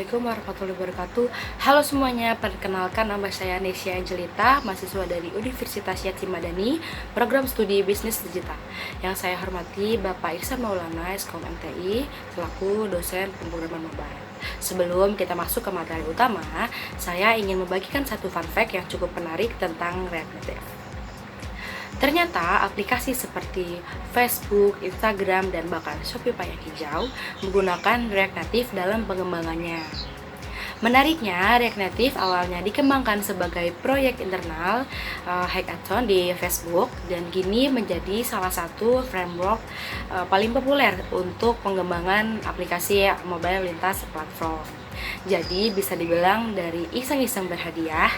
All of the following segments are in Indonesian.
Assalamualaikum warahmatullahi wabarakatuh. Halo semuanya, perkenalkan nama saya Nesya Angelita, mahasiswa dari Universitas Yatim Madani, program studi Bisnis Digital. Yang saya hormati Bapak Irsan Maulana, Eskom MTI, selaku dosen pemrograman mobile. Sebelum kita masuk ke materi utama, saya ingin membagikan satu fun fact yang cukup menarik tentang React Native. Ternyata aplikasi seperti Facebook, Instagram, dan bahkan Shopee Payah Hijau menggunakan React Native dalam pengembangannya. Menariknya, React Native awalnya dikembangkan sebagai proyek internal hackathon di Facebook dan kini menjadi salah satu framework paling populer untuk pengembangan aplikasi mobile lintas platform. Jadi bisa dibilang dari iseng-iseng berhadiah,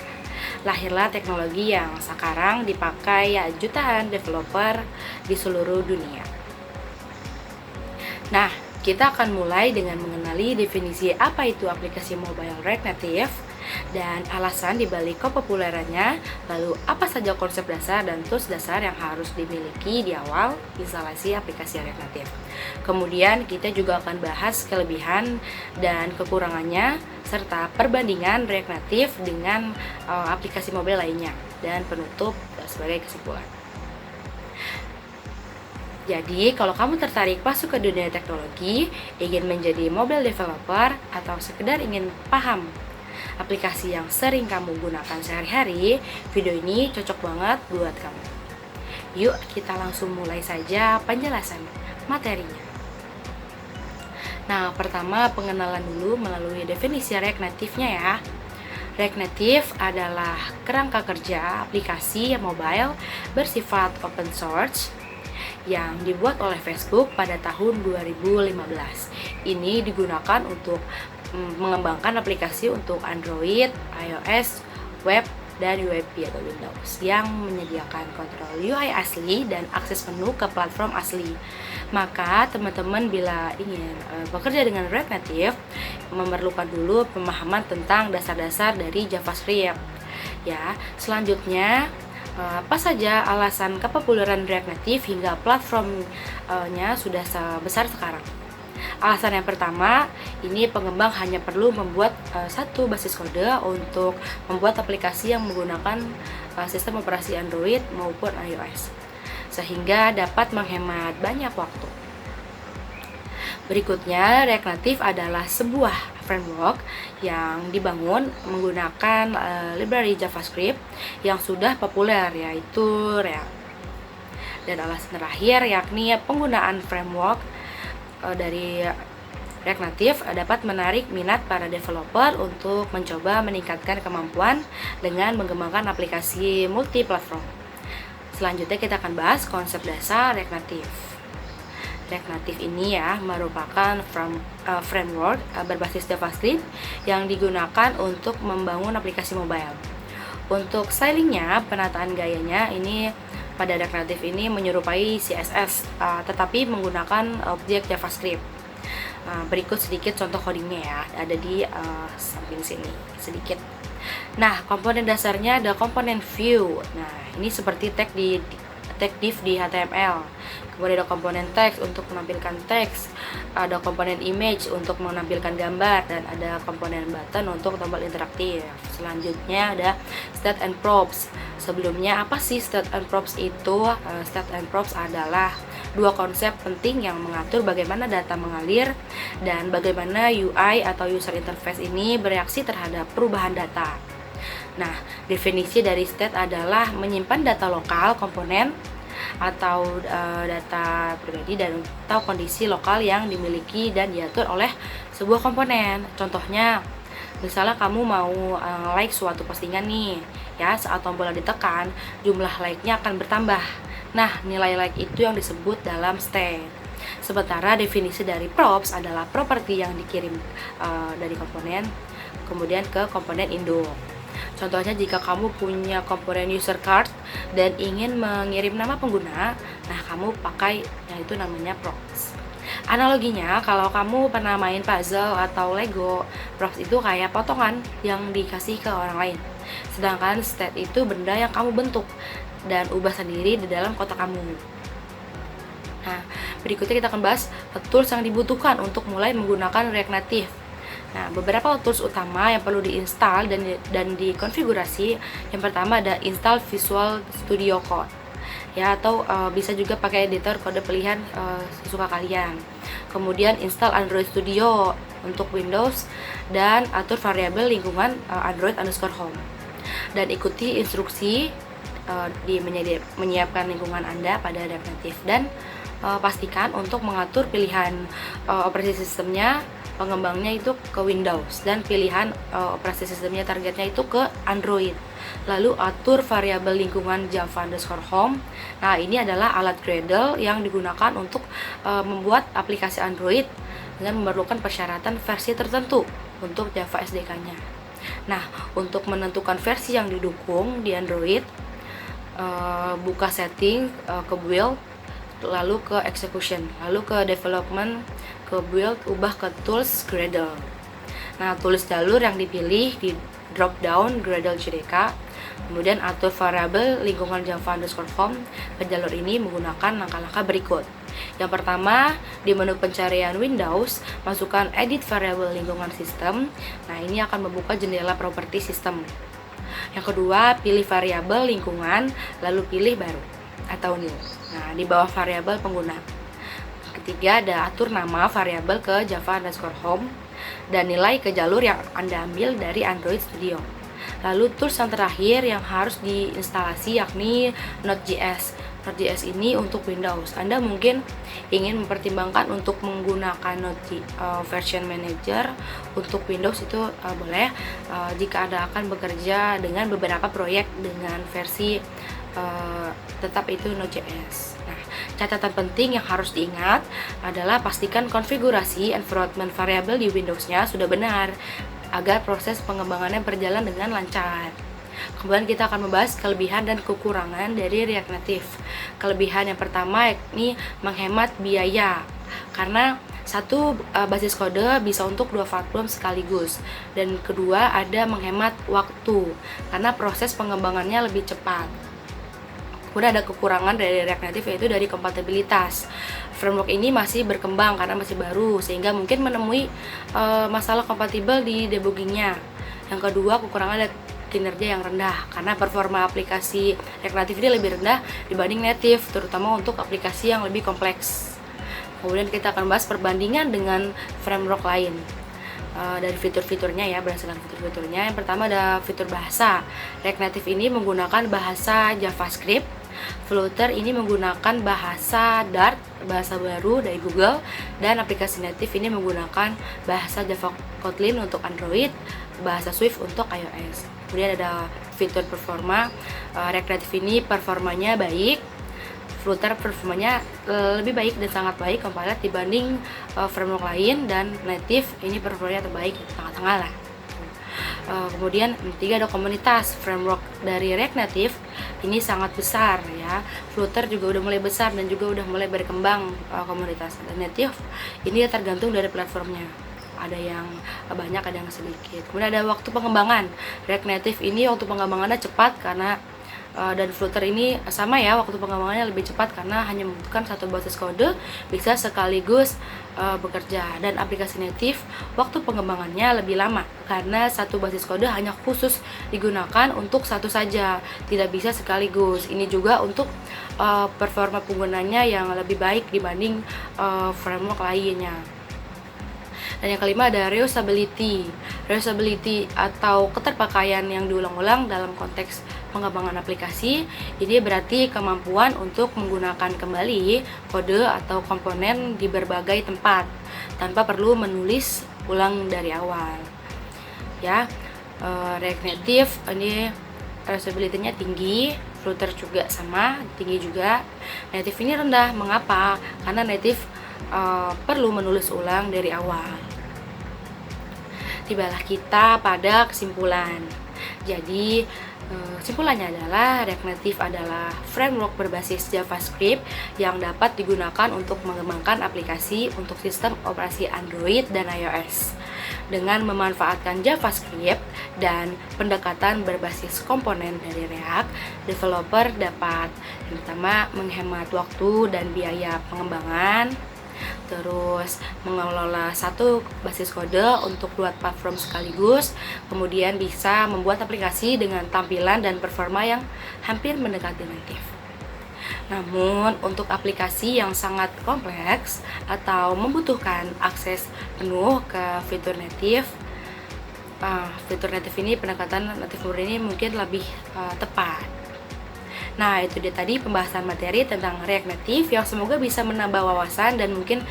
lahirlah teknologi yang sekarang dipakai jutaan developer di seluruh dunia. Nah, kita akan mulai dengan mengenali definisi apa itu aplikasi mobile React Native dan alasan dibalik kepopulerannya, lalu apa saja konsep dasar dan tools dasar yang harus dimiliki di awal instalasi aplikasi React Native. Kemudian kita juga akan bahas kelebihan dan kekurangannya serta perbandingan React Native dengan aplikasi mobile lainnya dan penutup sebagai kesimpulan. Jadi, kalau kamu tertarik masuk ke dunia teknologi, ingin menjadi mobile developer, atau sekedar ingin paham aplikasi yang sering kamu gunakan sehari-hari, video ini cocok banget buat kamu. Yuk, kita langsung mulai saja penjelasan materinya. Nah, pertama pengenalan dulu melalui definisi React Native-nya ya. React Native adalah kerangka kerja aplikasi mobile bersifat open source yang dibuat oleh Facebook pada tahun 2015. Ini digunakan untuk mengembangkan aplikasi untuk Android, iOS, web, dan WebP atau Windows yang menyediakan kontrol UI asli dan akses menu ke platform asli. Maka teman-teman bila ingin bekerja dengan React Native memerlukan dulu pemahaman tentang dasar-dasar dari JavaScript. Ya, selanjutnya apa saja alasan kepopuleran React Native hingga platformnya sudah sebesar sekarang? Alasan yang pertama, ini pengembang hanya perlu membuat satu basis kode untuk membuat aplikasi yang menggunakan sistem operasi Android maupun iOS, sehingga dapat menghemat banyak waktu. Berikutnya, React Native adalah sebuah framework yang dibangun menggunakan library JavaScript yang sudah populer, yaitu React. Dan alasan terakhir yakni penggunaan framework dari React Native dapat menarik minat para developer untuk mencoba meningkatkan kemampuan dengan mengembangkan aplikasi multi-platform. Selanjutnya kita akan bahas konsep dasar React Native. React Native ini ya merupakan framework berbasis JavaScript yang digunakan untuk membangun aplikasi mobile. Untuk stylingnya, penataan gayanya ini pada React Native ini menyerupai CSS, tetapi menggunakan objek JavaScript. Berikut sedikit contoh codingnya ya, ada di samping sini sedikit. Nah, komponen dasarnya ada komponen view. Nah, ini seperti tag div di HTML. Kemudian ada komponen text untuk menampilkan teks, ada komponen image untuk menampilkan gambar, dan ada komponen button untuk tombol interaktif. Selanjutnya ada state and props. Sebelumnya apa sih state and props itu? State and props adalah dua konsep penting yang mengatur bagaimana data mengalir dan bagaimana UI atau user interface ini bereaksi terhadap perubahan data. Nah, definisi dari state adalah menyimpan data lokal komponen atau data pribadi dan atau kondisi lokal yang dimiliki dan diatur oleh sebuah komponen. Contohnya, misalnya kamu mau like suatu postingan nih, ya saat tombol ditekan, jumlah like-nya akan bertambah. Nah, nilai like itu yang disebut dalam state. Sementara definisi dari props adalah properti yang dikirim dari komponen kemudian ke komponen induk. Contohnya jika kamu punya komponen user card dan ingin mengirim nama pengguna, nah kamu pakai yang itu namanya props. Analoginya, kalau kamu pernah main puzzle atau Lego, props itu kayak potongan yang dikasih ke orang lain. Sedangkan state itu benda yang kamu bentuk dan ubah sendiri di dalam kotak kamu. Nah, berikutnya kita akan bahas tools yang dibutuhkan untuk mulai menggunakan React Native. Nah, beberapa tools utama yang perlu diinstal dan dikonfigurasi. Yang pertama ada install Visual Studio Code, ya, atau bisa juga pakai editor kode pilihan sesuka kalian. Kemudian install Android Studio untuk Windows dan atur variabel lingkungan Android_home. Dan ikuti instruksi di menyiapkan lingkungan Anda pada adaptif, dan pastikan untuk mengatur pilihan operasi sistemnya, pengembangnya itu ke Windows, dan pilihan operasi sistemnya targetnya itu ke Android. Lalu atur variabel lingkungan Java_home. Nah, ini adalah alat Gradle yang digunakan untuk membuat aplikasi Android dengan memerlukan persyaratan versi tertentu untuk Java SDK-nya. Nah, untuk menentukan versi yang didukung di Android, buka setting, ke build, lalu ke execution, lalu ke development, ke build, ubah ke tools Gradle. Nah, tulis jalur yang dipilih di drop down Gradle JDK. Kemudian atur variabel lingkungan Java_home ke jalur ini menggunakan langkah-langkah berikut. Yang pertama, di menu pencarian Windows, masukkan edit variabel lingkungan sistem. Nah, ini akan membuka jendela properti sistem. Yang kedua, pilih variabel lingkungan, lalu pilih baru atau new. Nah, di bawah variabel pengguna. Ketiga, ada atur nama variabel ke Java_home dan nilai ke jalur yang Anda ambil dari Android Studio. Lalu tools yang terakhir yang harus diinstalasi yakni Node.js. Node.js ini untuk Windows. Anda mungkin ingin mempertimbangkan untuk menggunakan Node version manager untuk Windows, itu boleh jika Anda akan bekerja dengan beberapa proyek dengan versi tetap itu Node.js. Nah, catatan penting yang harus diingat adalah pastikan konfigurasi environment variable di Windows-nya sudah benar agar proses pengembangannya berjalan dengan lancar. Kemudian kita akan membahas kelebihan dan kekurangan dari React Native. Kelebihan yang pertama yakni menghemat biaya, karena satu basis kode bisa untuk 2 platform sekaligus. Dan kedua, ada menghemat waktu karena proses pengembangannya lebih cepat. Kemudian ada kekurangan dari React Native, yaitu dari kompatibilitas. Framework ini masih berkembang karena masih baru, sehingga mungkin menemui masalah kompatibel di debuggingnya. Yang kedua, kekurangan ada kinerja yang rendah karena performa aplikasi React Native ini lebih rendah dibanding native, terutama untuk aplikasi yang lebih kompleks. Kemudian kita akan bahas perbandingan dengan framework lain. Dari fitur-fiturnya ya, berdasarkan fitur-fiturnya. Yang pertama ada fitur bahasa. React Native ini menggunakan bahasa JavaScript. Flutter ini menggunakan bahasa Dart, bahasa baru dari Google, dan aplikasi native ini menggunakan bahasa Java Kotlin untuk Android, bahasa Swift untuk iOS. Kemudian ada fitur performa. React Native ini performanya baik, Flutter performanya lebih baik dan sangat baik compared dibanding framework lain, dan native ini performanya terbaik, tengah-tengah lah. Kemudian ketiga ada komunitas. Framework dari React Native ini sangat besar ya. Flutter juga udah mulai besar dan juga udah mulai berkembang komunitas. Dan native ini tergantung dari platformnya. Ada yang banyak, ada yang sedikit. Kemudian ada waktu pengembangan. React Native ini waktu pengembangannya cepat karena dan Flutter ini sama ya, waktu pengembangannya lebih cepat karena hanya membutuhkan satu basis kode bisa sekaligus bekerja. Dan aplikasi native waktu pengembangannya lebih lama karena satu basis kode hanya khusus digunakan untuk satu saja, tidak bisa sekaligus. Ini juga untuk performa penggunanya yang lebih baik dibanding framework lainnya. Dan yang kelima ada reusability. Reusability atau keterpakaian yang diulang-ulang dalam konteks pengembangan aplikasi. Ini berarti kemampuan untuk menggunakan kembali kode atau komponen di berbagai tempat tanpa perlu menulis ulang dari awal. Ya, React Native ini reusability-nya tinggi, Flutter juga sama, tinggi juga. Native ini rendah. Mengapa? Karena native perlu menulis ulang dari awal. Tibalah kita pada kesimpulan. Jadi kesimpulannya adalah React Native adalah framework berbasis JavaScript yang dapat digunakan untuk mengembangkan aplikasi untuk sistem operasi Android dan iOS. Dengan memanfaatkan JavaScript dan pendekatan berbasis komponen dari React, developer dapat yang pertama menghemat waktu dan biaya pengembangan, terus mengelola satu basis kode untuk 2 platform sekaligus, kemudian bisa membuat aplikasi dengan tampilan dan performa yang hampir mendekati native. Namun, untuk aplikasi yang sangat kompleks atau membutuhkan akses penuh ke fitur native ini, pendekatan native murni ini mungkin lebih tepat. Nah, itu dia tadi pembahasan materi tentang React Native yang semoga bisa menambah wawasan dan mungkin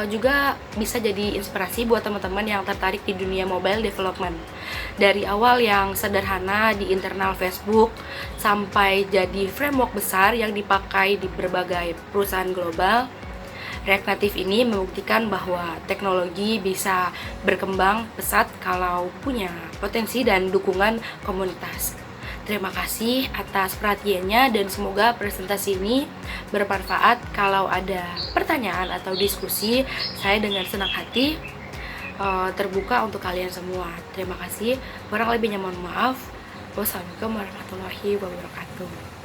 juga bisa jadi inspirasi buat teman-teman yang tertarik di dunia mobile development. Dari awal yang sederhana di internal Facebook sampai jadi framework besar yang dipakai di berbagai perusahaan global, React Native ini membuktikan bahwa teknologi bisa berkembang pesat kalau punya potensi dan dukungan komunitas. Terima kasih atas perhatiannya dan semoga presentasi ini bermanfaat. Kalau ada pertanyaan atau diskusi, saya dengan senang hati terbuka untuk kalian semua. Terima kasih. Kurang lebihnya mohon maaf. Wassalamualaikum warahmatullahi wabarakatuh.